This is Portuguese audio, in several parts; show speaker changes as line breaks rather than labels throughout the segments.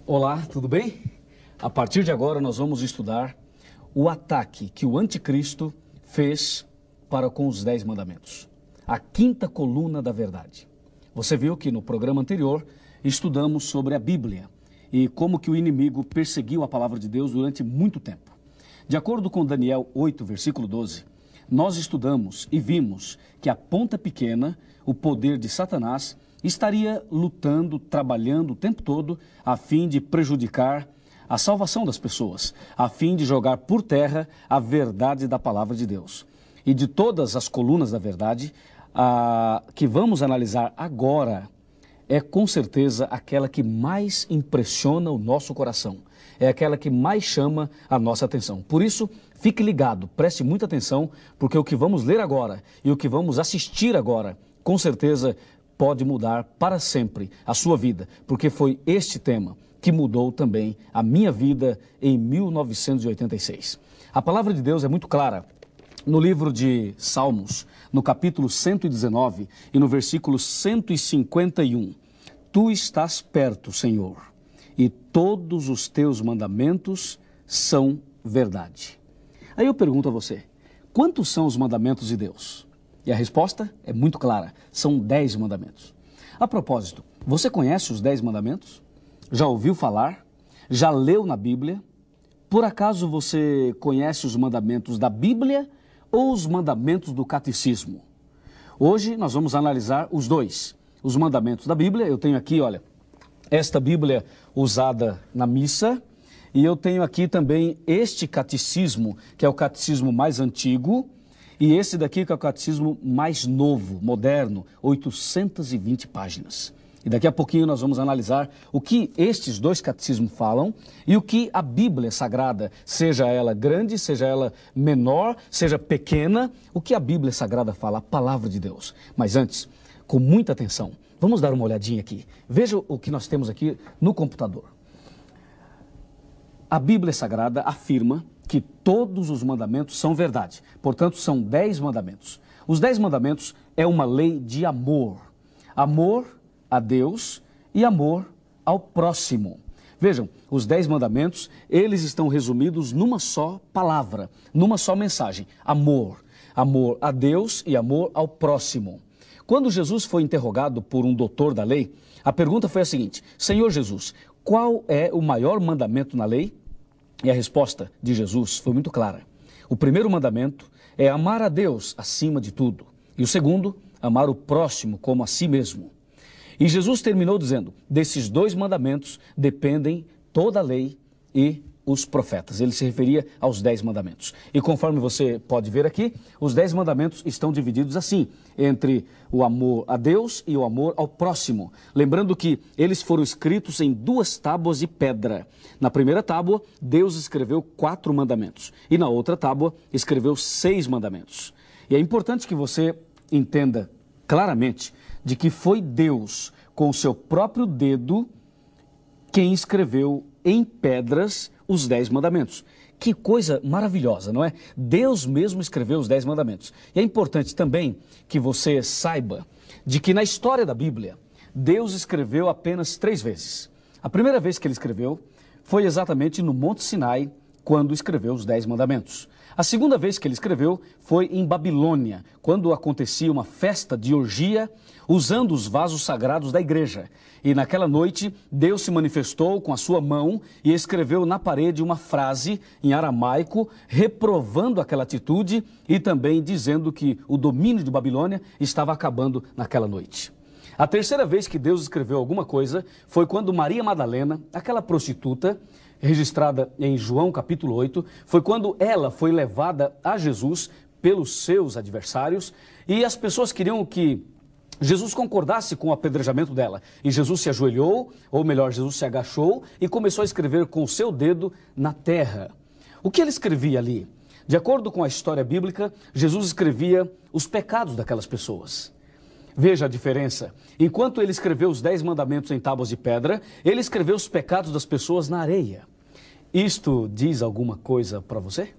Olá, tudo bem? A partir de agora nós vamos estudar o ataque que o anticristo fez para com os 10 mandamentos. A quinta coluna da verdade. Você viu que no programa anterior estudamos sobre a Bíblia e como que o inimigo perseguiu a palavra de Deus durante muito tempo. De acordo com Daniel 8, versículo 12, nós estudamos e vimos que a ponta pequena, o poder de Satanás, estaria lutando, trabalhando o tempo todo a fim de prejudicar a salvação das pessoas, a fim de jogar por terra a verdade da palavra de Deus. E de todas as colunas da verdade, a que vamos analisar agora é com certeza aquela que mais impressiona o nosso coração, é aquela que mais chama a nossa atenção. Por isso, fique ligado, preste muita atenção, porque o que vamos ler agora e o que vamos assistir agora, com certeza pode mudar para sempre a sua vida, porque foi este tema que mudou também a minha vida em 1986. A palavra de Deus é muito clara. No livro de Salmos, no capítulo 119 e no versículo 151, Tu estás perto, Senhor, e todos os teus mandamentos são verdade. Aí eu pergunto a você, quantos são os mandamentos de Deus? E a resposta é muito clara, são 10 mandamentos. A propósito, você conhece os 10 mandamentos? Já ouviu falar? Já leu na Bíblia? Por acaso você conhece os mandamentos da Bíblia ou os mandamentos do catecismo? Hoje nós vamos analisar os dois. Os mandamentos da Bíblia, eu tenho aqui, olha, esta Bíblia usada na missa, e eu tenho aqui também este catecismo, que é o catecismo mais antigo, e esse daqui que é o catecismo mais novo, moderno, 820 páginas. E daqui a pouquinho nós vamos analisar o que estes dois catecismos falam e o que a Bíblia Sagrada, seja ela grande, seja ela menor, seja pequena, o que a Bíblia Sagrada fala, a palavra de Deus. Mas antes, com muita atenção, vamos dar uma olhadinha aqui. Veja o que nós temos aqui no computador. A Bíblia Sagrada afirma que todos os mandamentos são verdade. Portanto, são 10 mandamentos. Os 10 mandamentos é uma lei de amor. Amor a Deus e amor ao próximo. Vejam, os 10 mandamentos, eles estão resumidos numa só palavra, numa só mensagem. Amor. Amor a Deus e amor ao próximo. Quando Jesus foi interrogado por um doutor da lei, a pergunta foi a seguinte: Senhor Jesus, qual é o maior mandamento na lei? E a resposta de Jesus foi muito clara. O primeiro mandamento é amar a Deus acima de tudo. E o segundo, amar o próximo como a si mesmo. E Jesus terminou dizendo, desses 2 mandamentos dependem toda a lei e os profetas. Ele se referia aos 10 mandamentos. E conforme você pode ver aqui, os 10 mandamentos estão divididos assim, entre o amor a Deus e o amor ao próximo. Lembrando que eles foram escritos em 2 tábuas de pedra. Na primeira tábua, Deus escreveu 4 mandamentos. E na outra tábua, escreveu 6 mandamentos. E é importante que você entenda claramente de que foi Deus, com o seu próprio dedo, quem escreveu em pedras os 10 mandamentos. Que coisa maravilhosa, não é? Deus mesmo escreveu os 10 mandamentos. E é importante também que você saiba de que na história da Bíblia, Deus escreveu apenas 3 vezes. A primeira vez que ele escreveu foi exatamente no Monte Sinai, quando escreveu os 10 mandamentos. A segunda vez que ele escreveu foi em Babilônia, quando acontecia uma festa de orgia, usando os vasos sagrados da igreja. E naquela noite, Deus se manifestou com a sua mão e escreveu na parede uma frase em aramaico, reprovando aquela atitude e também dizendo que o domínio de Babilônia estava acabando naquela noite. A terceira vez que Deus escreveu alguma coisa foi quando Maria Madalena, aquela prostituta, registrada em João capítulo 8, foi quando ela foi levada a Jesus pelos seus adversários e as pessoas queriam que Jesus concordasse com o apedrejamento dela. E Jesus se ajoelhou, ou melhor, Jesus se agachou e começou a escrever com o seu dedo na terra. O que ele escrevia ali? De acordo com a história bíblica, Jesus escrevia os pecados daquelas pessoas. Veja a diferença. Enquanto ele escreveu os 10 mandamentos em tábuas de pedra, ele escreveu os pecados das pessoas na areia. Isto diz alguma coisa para você?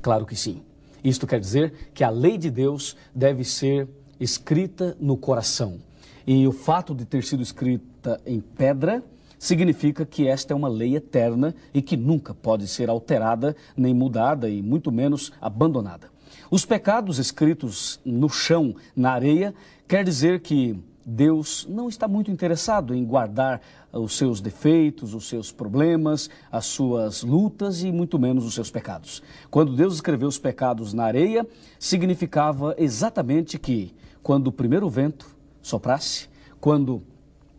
Claro que sim. Isto quer dizer que a lei de Deus deve ser escrita no coração. E o fato de ter sido escrita em pedra significa que esta é uma lei eterna e que nunca pode ser alterada, nem mudada e muito menos abandonada. Os pecados escritos no chão, na areia, quer dizer que Deus não está muito interessado em guardar os seus defeitos, os seus problemas, as suas lutas e muito menos os seus pecados. Quando Deus escreveu os pecados na areia, significava exatamente que quando o primeiro vento soprasse, quando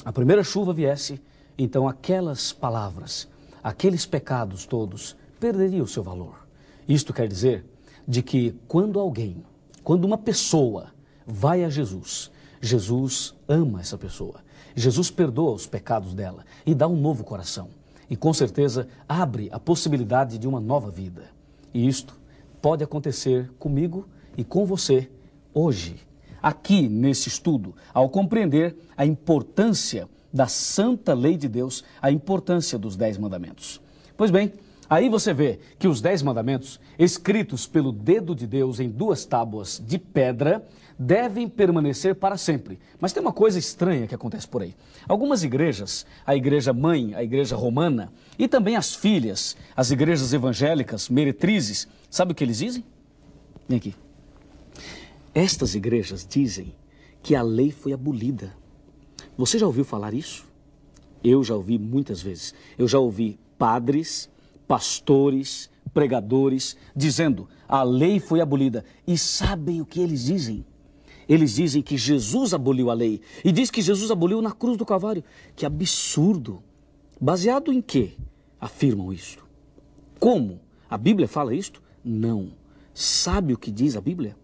a primeira chuva viesse, então aquelas palavras, aqueles pecados todos perderiam o seu valor. Isto quer dizer de que quando uma pessoa vai a Jesus, Jesus ama essa pessoa. Jesus perdoa os pecados dela e dá um novo coração. E com certeza abre a possibilidade de uma nova vida. E isto pode acontecer comigo e com você hoje, aqui nesse estudo, ao compreender a importância da santa lei de Deus, a importância dos 10 mandamentos. Pois bem, aí você vê que os 10 mandamentos, escritos pelo dedo de Deus em 2 tábuas de pedra, devem permanecer para sempre. Mas tem uma coisa estranha que acontece por aí. Algumas igrejas, a igreja mãe, a igreja romana, e também as filhas, as igrejas evangélicas, meretrizes, sabe o que eles dizem? Vem aqui. Estas igrejas dizem que a lei foi abolida. Você já ouviu falar isso? Eu já ouvi muitas vezes. Eu já ouvi padres, pastores, pregadores dizendo a lei foi abolida. E sabem o que eles dizem? Eles dizem que Jesus aboliu a lei. E diz que Jesus aboliu na cruz do Calvário. Que absurdo! Baseado em quê afirmam isto? Como? A Bíblia fala isto? Não. Sabe o que diz a Bíblia?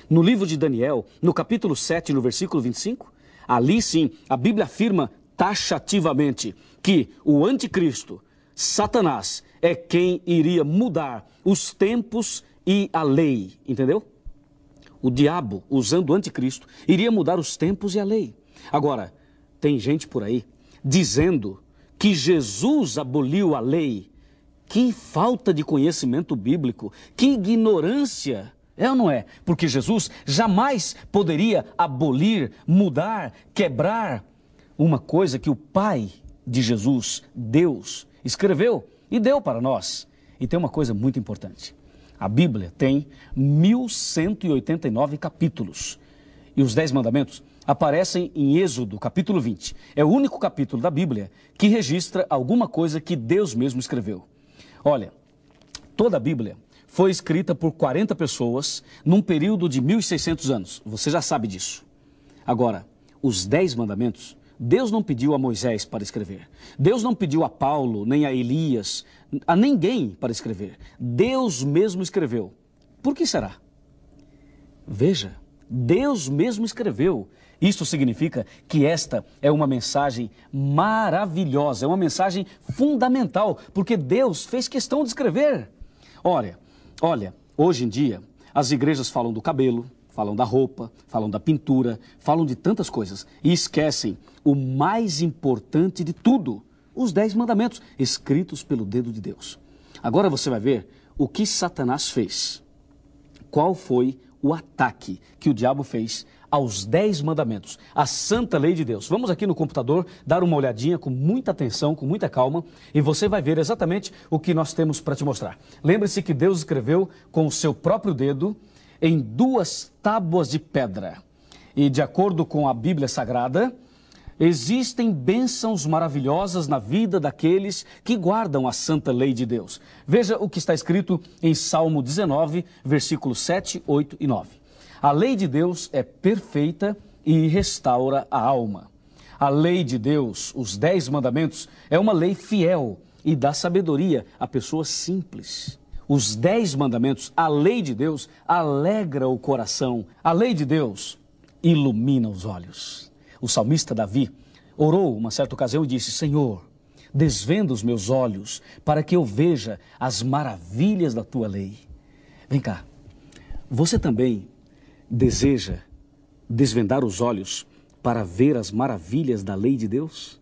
No livro de Daniel, no capítulo 7, no versículo 25, ali sim, a Bíblia afirma taxativamente que o anticristo, Satanás, é quem iria mudar os tempos e a lei, entendeu? O diabo, usando o anticristo, iria mudar os tempos e a lei. Agora, tem gente por aí dizendo que Jesus aboliu a lei. Que falta de conhecimento bíblico, que ignorância, é ou não é? Porque Jesus jamais poderia abolir, mudar, quebrar uma coisa que o Pai de Jesus, Deus, escreveu e deu para nós. E tem uma coisa muito importante. A Bíblia tem 1189 capítulos. E os 10 mandamentos aparecem em Êxodo, capítulo 20. É o único capítulo da Bíblia que registra alguma coisa que Deus mesmo escreveu. Olha, toda a Bíblia foi escrita por 40 pessoas num período de 1600 anos. Você já sabe disso. Agora, os 10 mandamentos, Deus não pediu a Moisés para escrever. Deus não pediu a Paulo, nem a Elias, a ninguém para escrever. Deus mesmo escreveu. Por que será? Veja, Deus mesmo escreveu. Isso significa que esta é uma mensagem maravilhosa, é uma mensagem fundamental, porque Deus fez questão de escrever. Olha, hoje em dia, as igrejas falam do cabelo, falam da roupa, falam da pintura, falam de tantas coisas e esquecem o mais importante de tudo, os 10 mandamentos escritos pelo dedo de Deus. Agora você vai ver o que Satanás fez. Qual foi o ataque que o diabo fez aos 10 mandamentos, a santa lei de Deus. Vamos aqui no computador dar uma olhadinha com muita atenção, com muita calma, e você vai ver exatamente o que nós temos para te mostrar. Lembre-se que Deus escreveu com o seu próprio dedo em 2 tábuas de pedra. E de acordo com a Bíblia Sagrada, existem bênçãos maravilhosas na vida daqueles que guardam a santa lei de Deus. Veja o que está escrito em Salmo 19, versículos 7, 8 e 9. A lei de Deus é perfeita e restaura a alma. A lei de Deus, os 10 mandamentos, é uma lei fiel e dá sabedoria a pessoas simples. Os 10 mandamentos, a lei de Deus, alegra o coração. A lei de Deus ilumina os olhos. O salmista Davi orou uma certa ocasião e disse: Senhor, desvenda os meus olhos para que eu veja as maravilhas da tua lei. Vem cá, você também deseja desvendar os olhos para ver as maravilhas da lei de Deus?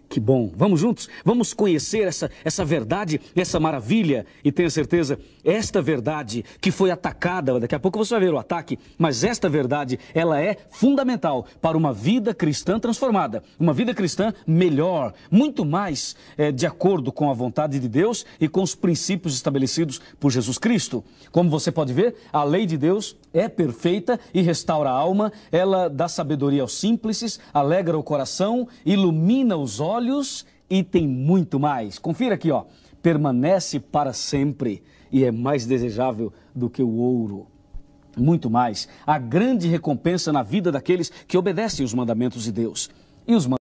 Que bom, vamos juntos, vamos conhecer essa verdade, essa maravilha, e tenha certeza, esta verdade que foi atacada, daqui a pouco você vai ver o ataque, mas esta verdade, ela é fundamental para uma vida cristã transformada, uma vida cristã melhor, muito mais de acordo com a vontade de Deus e com os princípios estabelecidos por Jesus Cristo. Como você pode ver, a lei de Deus é perfeita e restaura a alma, ela dá sabedoria aos simples, alegra o coração, ilumina os olhos e tem muito mais. Confira aqui, ó. Permanece para sempre e é mais desejável do que o ouro. Muito mais. A grande recompensa na vida daqueles que obedecem os mandamentos de Deus. E os mandamentos